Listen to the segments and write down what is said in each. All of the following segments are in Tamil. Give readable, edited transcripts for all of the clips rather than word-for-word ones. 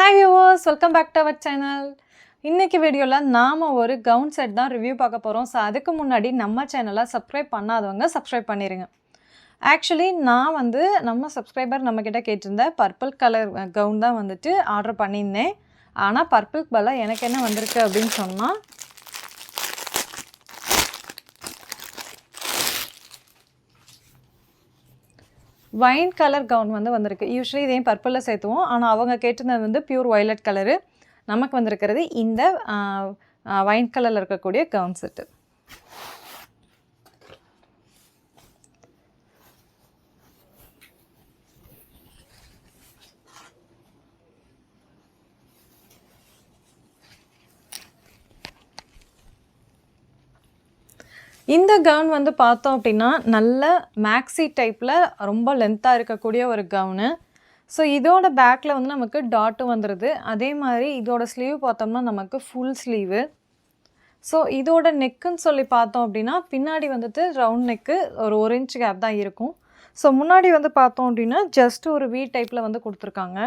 Hi viewers, welcome back to our channel. இன்னைக்கு வீடியோல நாம ஒரு கவுன் செட் தான் ரிவ்யூ பார்க்க போறோம். சோ அதுக்கு முன்னாடி நம்ம சேனலை சப்ஸ்கிரைப் பண்ணாதவங்க சப்ஸ்கிரைப் பண்ணிருங்க. ஆக்சுவலி நான் வந்து நம்ம சப்ஸ்கிரைபர் நம்ம கிட்ட கேட்டிருந்த பர்பிள் கலர் கவுன் தான் வந்துட்டு ஆர்டர் பண்ணியிருந்தேன். ஆனா பர்பிள் பதிலா எனக்கு என்ன வந்திருக்கு அப்படினு சொன்னா வைன் கலர் கவுன் வந்து வந்திருக்கு. யூசுவலி இதையும் பர்பிளில் சேர்த்துவோம். ஆனால் அவங்க கேட்டிருந்தது வந்து பியூர் வயலட் கலரு. நமக்கு வந்திருக்கிறது இந்த வைன் கலரில் இருக்கக்கூடிய கவுன் செட்டு. இந்த கவுன் வந்து பார்த்தோம் அப்படின்னா நல்ல மேக்ஸி டைப்பில் ரொம்ப லென்த்தாக இருக்கக்கூடிய ஒரு கவுனு. ஸோ இதோட பேக்கில் வந்து நமக்கு டாட்டும் வந்துடுது. அதே மாதிரி இதோட ஸ்லீவ் பார்த்தோம்னா நமக்கு ஃபுல் ஸ்லீவு. ஸோ இதோட நெக்குன்னு சொல்லி பார்த்தோம் அப்படின்னா பின்னாடி வந்துட்டு ரவுண்ட் நெக்கு ஒரு இன்ச் கேப் தான் இருக்கும். ஸோ முன்னாடி வந்து பார்த்தோம் அப்படின்னா ஜஸ்ட் ஒரு வி டைப்பில் வந்து கொடுத்துருக்காங்க.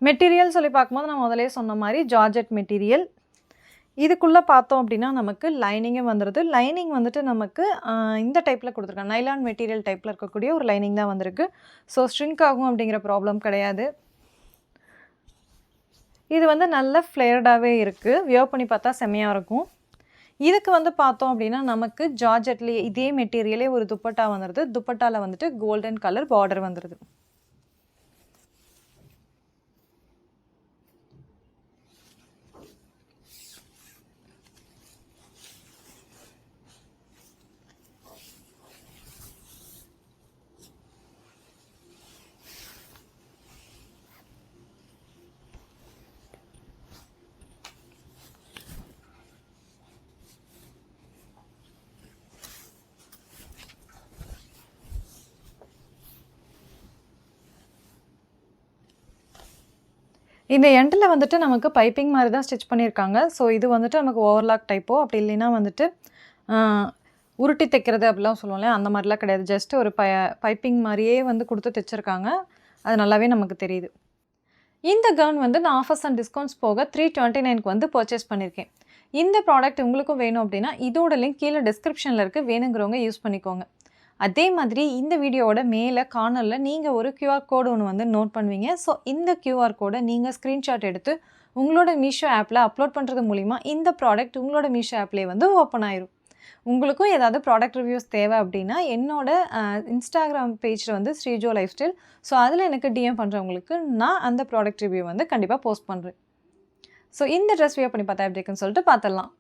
மெட்டீரியல் சொல்லி பார்க்கும்போது நான் முதலே சொன்ன மாதிரி ஜார்ஜெட் மெட்டீரியல். இதுக்குள்ளே பார்த்தோம் அப்படின்னா நமக்கு லைனிங்கும் வந்துடுது. லைனிங் வந்துட்டு நமக்கு இந்த டைப்பில் கொடுத்துருக்காங்க. நைலான் மெட்டீரியல் டைப்பில் இருக்கக்கூடிய ஒரு லைனிங் தான் வந்திருக்கு. ஸோ ஸ்ட்ரிங்க் ஆகும் அப்படிங்கிற ப்ராப்ளம் கிடையாது. இது வந்து நல்ல ஃப்ளேர்டாகவே இருக்குது. வியர் பண்ணி பார்த்தா செம்மையாக இருக்கும். இதுக்கு வந்து பார்த்தோம் அப்படின்னா நமக்கு ஜார்ஜெட்லேயே இதே மெட்டீரியலே ஒரு துப்பட்டா வந்துடுது. துப்பட்டாவில் வந்துட்டு கோல்டன் கலர் பார்டர் வந்துடுது. இந்த எண்டில் வந்துட்டு நமக்கு பைப்பிங் மாதிரி தான் ஸ்டிச் பண்ணியிருக்காங்க. ஸோ இது வந்துட்டு நமக்கு ஓவர்லாக் டைப்போ அப்படி இல்லைன்னா வந்துட்டு உருட்டி தைக்கிறது அப்படிலாம் சொல்லுவோம்ல, அந்த மாதிரிலாம் கிடையாது. ஜஸ்ட் ஒரு பைப்பிங் மாதிரியே வந்து கொடுத்து தைச்சிருக்காங்க. அது நல்லாவே நமக்கு தெரியுது. இந்த கவுன் வந்து நான் ஆஃபர்ஸ் அண்ட் டிஸ்கவுண்ட்ஸ் போக 329க்கு வந்து பர்ச்சேஸ் பண்ணியிருக்கேன். இந்த ப்ராடக்ட் உங்களுக்கும் வேணும் அப்படின்னா இதோட லிங்க் கீழே டிஸ்கிரிப்ஷனில் இருக்குது. வேணுங்கிறவங்க யூஸ் பண்ணிக்கோங்க. அதே மாதிரி இந்த வீடியோவோட மேலே கார்னரில் நீங்கள் ஒரு QR கோடு ஒன்று வந்து நோட் பண்ணுவீங்க. ஸோ இந்த QR கோடை நீங்கள் ஸ்க்ரீன்ஷாட் எடுத்து உங்களோட மீஷோ ஆப்பில் அப்லோட் பண்ணுறது மூலிமா இந்த ப்ராடக்ட் உங்களோட மீஷோ ஆப்லேயே வந்து ஓப்பன் ஆயிரும். உங்களுக்கும் ஏதாவது ப்ராடக்ட் ரிவ்யூஸ் தேவை அப்படின்னா என்னோட இன்ஸ்டாகிராம் பேஜில் வந்து ஸ்ரீஜோ லைஃப் ஸ்டைல். ஸோ அதில் எனக்கு டிஎம் பண்ணுறவங்களுக்கு நான் அந்த ப்ராடக்ட் ரிவ்யூ வந்து கண்டிப்பாக போஸ்ட் பண்ணுறேன். ஸோ இந்த ட்ரெஸ் வியர் பண்ணி பார்த்தா எப்படி இருக்குன்னு சொல்லிட்டு பார்த்துடலாம்.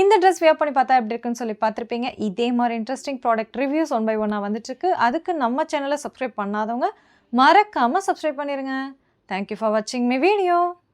இந்த ட்ரெஸ் வியர் பண்ணி பார்த்தா எப்படி இருக்குன்னு சொல்லி பார்த்துருப்பீங்க. இதே மாதிரி இன்ட்ரெஸ்டிங் ப்ராடக்ட் ரிவ்யூஸ் 1 by 1 வந்துட்டுருக்கு. அதுக்கு நம்ம சேனலை சப்ஸ்கிரைப் பண்ணாதவங்க மறக்காமல் சப்ஸ்கிரைப் பண்ணிடுங்க. தேங்க்யூ ஃபார் வாட்சிங் மை வீடியோ.